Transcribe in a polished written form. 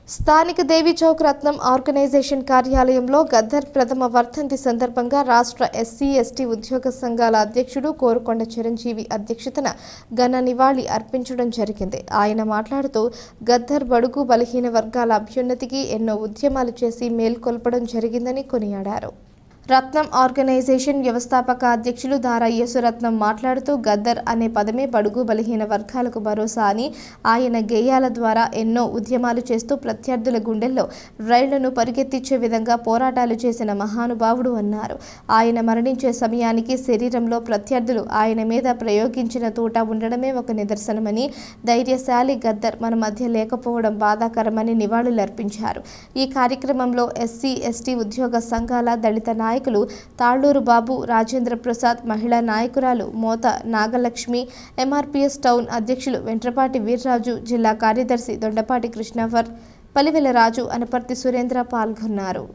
స్థానిక దేవి చౌక్ రత్నం ఆర్గనైజేషన్ కార్యాలయంలో గద్దర్ ప్రథమ వర్ధంతి సందర్భంగా రాష్ట్ర ఎస్సీ ఎస్టీ ఉద్యోగ సంఘాల అధ్యక్షుడు కోరుకొండ చిరంజీవి అధ్యక్షతన ఘన నివాళి అర్పించడం జరిగింది. ఆయన మాట్లాడుతూ గద్దర్ బడుగు బలహీన వర్గాల అభ్యున్నతికి ఎన్నో ఉద్యమాలు చేసి మేల్కొల్పడం జరిగిందని కొనియాడారు. రత్నం ఆర్గనైజేషన్ వ్యవస్థాపక అధ్యక్షులు దారా యేసురత్నం మాట్లాడుతూ గద్దర్ అనే పదమే బడుగు బలహీన వర్గాలకు భరోసా అని, ఆయన గేయాల ద్వారా ఎన్నో ఉద్యమాలు చేస్తూ ప్రత్యర్థుల గుండెల్లో రైళ్లను పరిగెత్తించే విధంగా పోరాటాలు చేసిన మహానుభావుడు అన్నారు. ఆయన మరణించే సమయానికి శరీరంలో ప్రత్యర్థులు ఆయన మీద ప్రయోగించిన తూట ఉండడమే ఒక నిదర్శనమని, ధైర్యశాలి గద్దర్ మన మధ్య లేకపోవడం బాధాకరమని నివాళులర్పించారు. ఈ కార్యక్రమంలో ఎస్సీ ఎస్టీ ఉద్యోగ సంఘాల దళిత నాయకులు తాళ్లూరు బాబు, రాజేంద్ర ప్రసాద్, మహిళా నాయకురాలు మోత నాగలక్ష్మి, ఎంఆర్పీఎస్ టౌన్ అధ్యక్షులు వెంట్రపాటి వీర్రాజు, జిల్లా కార్యదర్శి దొండపాటి కృష్ణావర్, పలివెల రాజు, అనపర్తి సురేంద్ర పాల్గొన్నారు.